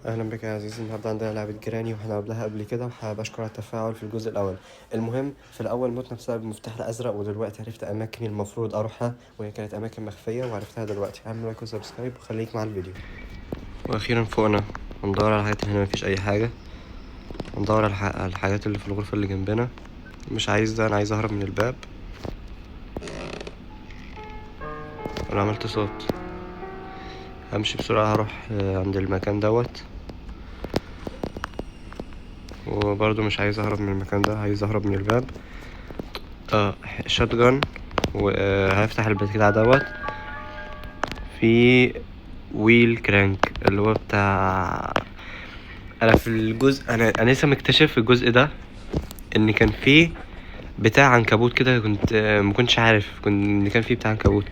اهلا بك يا عزيزي. النهارده عندنا لعبه جيراني وهنلعب لها قبل كده، وحابب اشكر على التفاعل في الجزء الاول. المهم في الاول متنا بسبب المفتاح الازرق، ودلوقتي عرفت اماكن المفروض اروحها وهي كانت اماكن مخفيه وعرفتها دلوقتي. اعمل لايك وسبسكرايب وخليك مع الفيديو. واخيرا فوقنا هندور على الحاجات اللي هنا. مفيش اي حاجه. هندور على الحاجات اللي في الغرفه اللي جنبنا. مش عايز ده، انا عايز اهرب من الباب. انا عملت صوت. همشي بسرعه، هروح عند المكان دوت. وبرضه مش عايز اهرب من المكان ده، عايز اهرب من الباب. شوت جان. وهفتح البتاع دوت. في ويل كرانك اللي هو بتاع. انا في الجزء انا لسه مكتشف في الجزء ده ان كان فيه بتاع عنكبوت كده. كنت ما كنتش عارف ان كان فيه بتاع عنكبوت.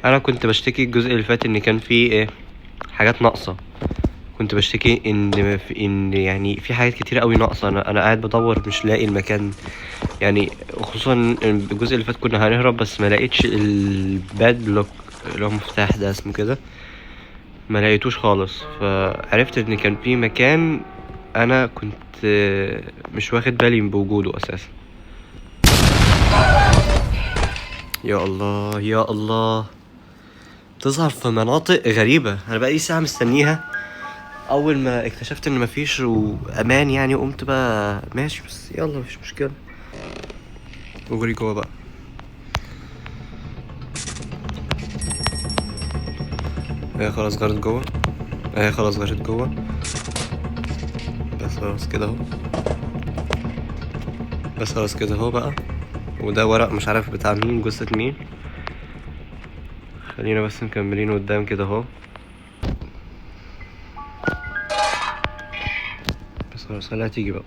انا كنت بشتكي الجزء اللي فات ان كان فيه ايه، حاجات ناقصه. كنت بشتكي ان يعني في حاجات كتير قوي ناقصه. انا قاعد بدور مش لاقي المكان. يعني خصوصا الجزء اللي فات كنا هنهرب بس ما لقيتش الباد لوك اللي هو مفتاح ده اسمه كده. ما لقيتوش خالص، فعرفت ان كان في مكان انا كنت مش واخد بالي بوجوده اساسا. يا الله يا الله، تظهر في مناطق غريبة. انا بقالي ساعة مستنيها. اول ما اكتشفت ان مفيش وامان يعني قمت بقى ماشي، بس يلا مفيش مشكلة. اجري جوه بقى. هي خلاص غرت جوه. هي خلاص غرت جوه. بس خلاص كده اهو. بس خلاص كده اهو بقى. وده ورق مش عارف بتاع مين، جثة مين. خلينا بس مكملين قدام كده اهو. بس خلاص خليها تيجي بقى.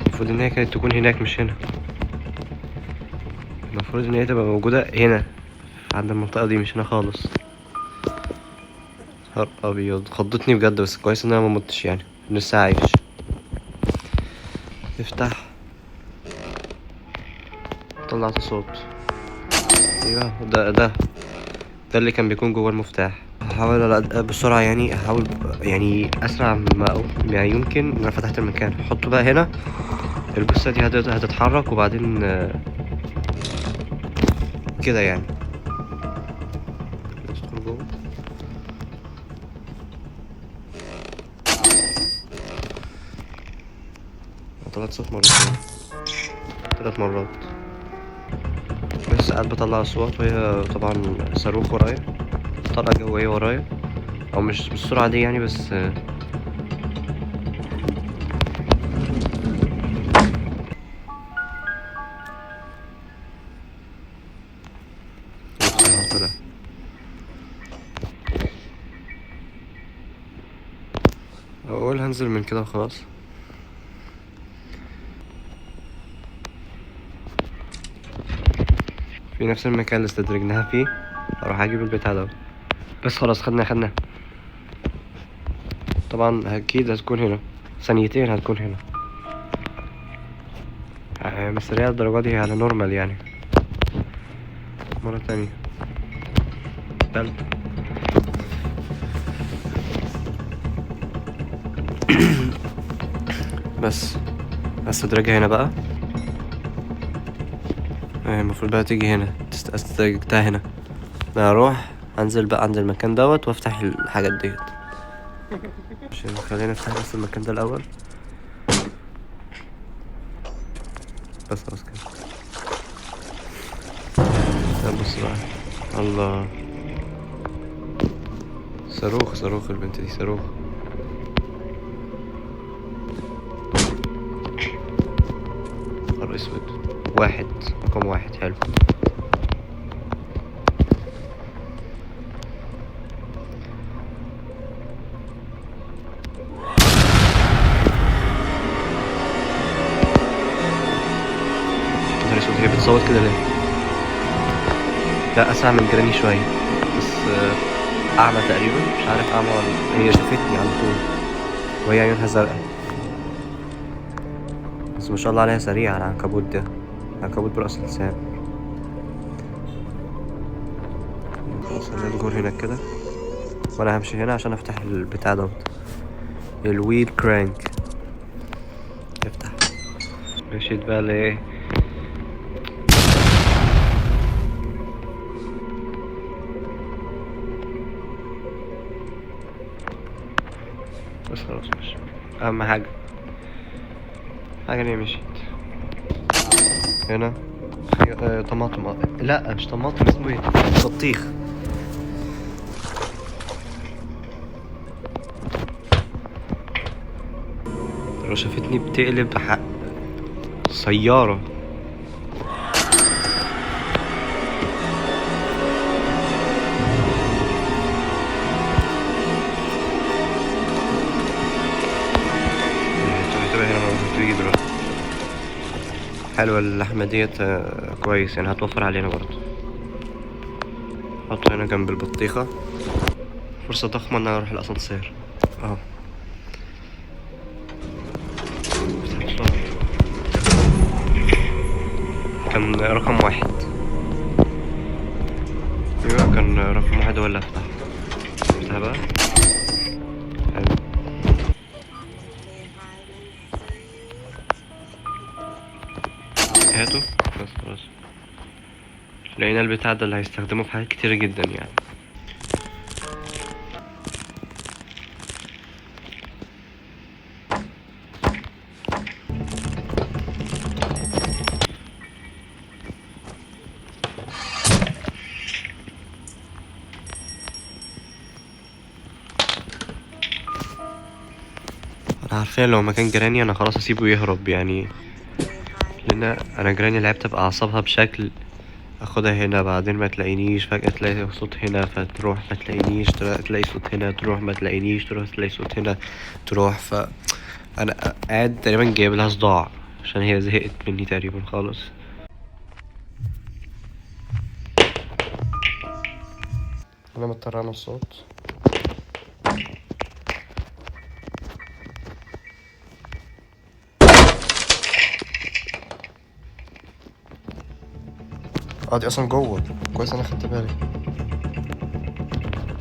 المفروض ان هي كانت تكون هناك مش هنا. المفروض ان هي تبقى موجودة هنا عند المنطقة دي، مش هنا خالص. نهار ابيض، خضتني بجد. بس كويس ان انا ما متش، يعني لسه عايش. افتح. طلعت صوت. ايوه ده اللي كان بيكون جوه المفتاح. هحاول بسرعة، يعني احاول يعني اسرع ما يمكن. انا فتحت المكان، حطه بقى هنا. الجثة دي هتتحرك وبعدين كده يعني. ندخل جوه. طلعت صوت مرتين، 3 مرات. بس قاعد بطلع اصوات، وهي طبعا صاروخ ورايا، طلقة جوية ورايا. او مش بالسرعة دي يعني، بس طلع. اقول هنزل من كده وخلاص. في نفس المكان اللي استدرجناها فيه. اروح اجيب البتاع ده. بس خلاص خدنا. طبعا اكيد هتكون هنا. ثانيتين هتكون هنا. مش سريعة الدرجة دي، على نورمال يعني. مرة تانية. تالتة. بس استدرجها هنا بقى. المفروض بقى تيجي هنا. استدرجتها هنا. انا هروح انزل بقى عند المكان دوت وافتح الحاجات ديت. عشان خلينا نفتح بس المكان ده الاول. بس خلاص كده. بص بقى. الله. صاروخ البنت دي صاروخ. نهار اسود. رقم 1 حلو. نهار اسود، هي بتصوت كده ليه؟ لا اسرع من جراني شوية. بس اعمى تقريبا، مش عارف اعمى ولا. هي شافتني على طول وهي عيونها زرقاء. بس ما شاء الله عليها سريعة العنكبوت ده، عنكبوت برأس لسان. خلاص خلينا نجور هناك كده، وانا همشي هنا عشان افتح البتاع دوت، الويل كرانك. افتح. مشيت بقى لايه؟ بس خلاص ماشي. اهم حاجة اني مشيت. هنا طماطم. لا مش طماطم، اسمه ايه؟ بطيخ. لو شافتني بتقلب سيارة. تيجي دلوقتي. حلوة اللحمة ديت، كويس يعني، هتوفر علينا برضه. حطه هنا جنب البطيخة. فرصة ضخمة ان انا اروح الاسانسير اهو. كان رقم 1. ايوه كان رقم 1 هو اللي هفتح. افتح بقى. حلو. هاته. بس خلاص لقينا البتاع ده اللي هيستخدمه في حاجات كتيرة جدا يعني. انا عارفين لو مكان جيراني انا خلاص اسيبه يهرب يعني، لان انا جيراني لعبت باعصابها بشكل. اخدها هنا بعدين ما تلاقينيش، فجأة تلاقي صوت هنا فتروح ما تلاقينيش، تلاقي صوت هنا تروح ما تلاقينيش، تروح تلاقي صوت هنا تروح. انا قاعد تقريبا جايب لها صداع عشان هي زهقت مني تقريبا خالص. انا مضطر اعمل صوت. دي اصلا جوه. كويس انا خدت بالي،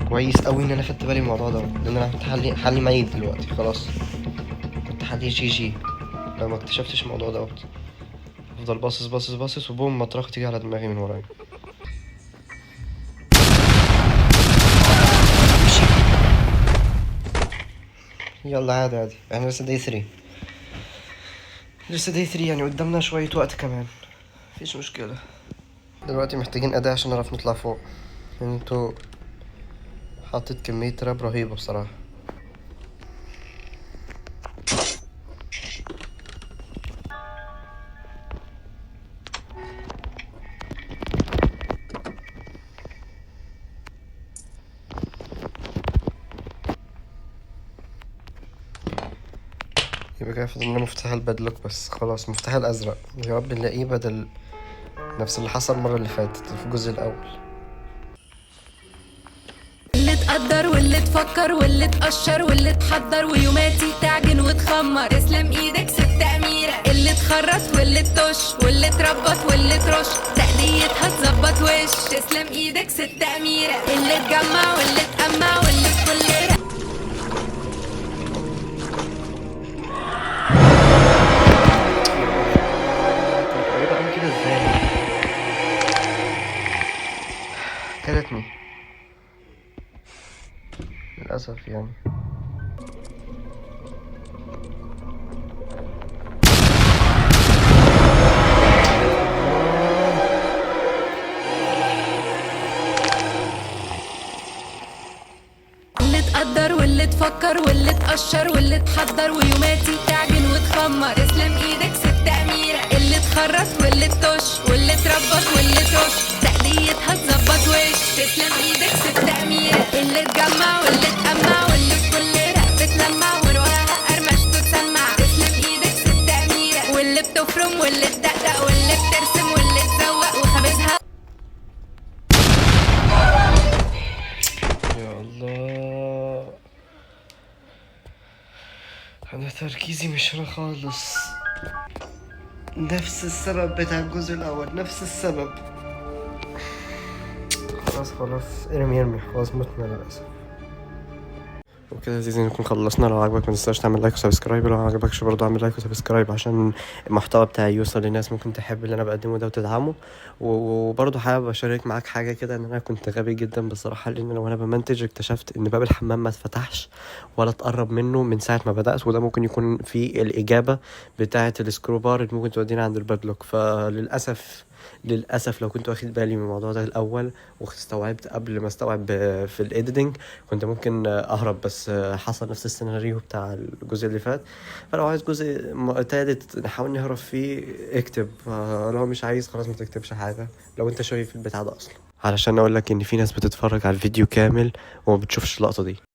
كويس قوي ان انا خدت بالي من الموضوع ده، لان انا كنت حلي ميت دلوقتي خلاص، كنت حلي جي لو ما اكتشفتش الموضوع دوت. افضل باصص باصص باصص وبوم مطرقة تيجي على دماغي من ورايا. يلا عادي عادي، احنا لسه داي 3. لسه داي 3 يعني قدامنا شوية وقت كمان، مفيش مشكلة. دلوقتي محتاجين أداة عشان نعرف نطلع فوق. انتوا حطيت كمية راب رهيبة بصراحة. يبقى كده فاضل لنا مفتاح البادلوك بس، خلاص مفتاح الأزرق يا رب نلاقيه بدل نفس اللي حصل المرة اللي فاتت في الجزء الأول. اللي تقدر واللي تفكر واللي تقشر واللي تحضر ويوماتي تعجن وتخمر، تسلم ايدك ست أميرة. اللي تخرط واللي تطش واللي تربط واللي ترش، تقليتها تظبط وش، تسلم ايدك ست أميرة. اللي تجمع واللي تقمع واللي في كل كلتني للأسف يعني. اللي تقدر واللي تفكر واللي تقشر واللي تحضر ويوماتي تعجن وتخمر، تسلم ايدك ست أميرة. اللي تخرط واللي تطش واللي تربط واللي ترش، تقليتها تظبط وش، تسلم ايدك ست أميرة. اللي تجمع واللي تقمع واللي في كل رق بتلمع ورواها قرمشته تسمع، تسلم ايدك ست أميرة. واللي بتفرم واللي تدقدق واللي بترسم واللي تزوق وخبزها. يا الله انا تركيزي مش هنا خالص. نفس السبب بتاع الجزء الاول، نفس السبب. خلاص ارمي خلاص متنا للاسف. وكده لازم نكون خلصنا. لو عجبك ما تنساش تعمل لايك وسبسكرايب، لو عجبكش برضه اعمل لايك وسبسكرايب عشان المحتوى بتاعي يوصل لناس ممكن تحب اللي انا بقدمه ده وتدعمه. وبرضه حابب اشارك معاك حاجه كده، ان انا كنت غبي جدا بصراحه، لان لو انا بمنتج اكتشفت ان باب الحمام ما اتفتحش ولا اتقرب منه من ساعه ما بدات، وده ممكن يكون في الاجابه بتاعه السكرو بار اللي ممكن تودينا عند البادلوك. للاسف لو كنت واخد بالي من الموضوع ده الاول واستوعبت قبل ما استوعب في الايديتنج كنت ممكن اهرب، بس حصل نفس السيناريو بتاع الجزء اللي فات. فلو عايز جزء تالت نحاول نهرب فيه اكتب، لو مش عايز خلاص ما تكتبش حاجه لو انت شايف البتاع ده اصلا، علشان اقول لك ان في ناس بتتفرج على الفيديو كامل وما بتشوفش اللقطه دي.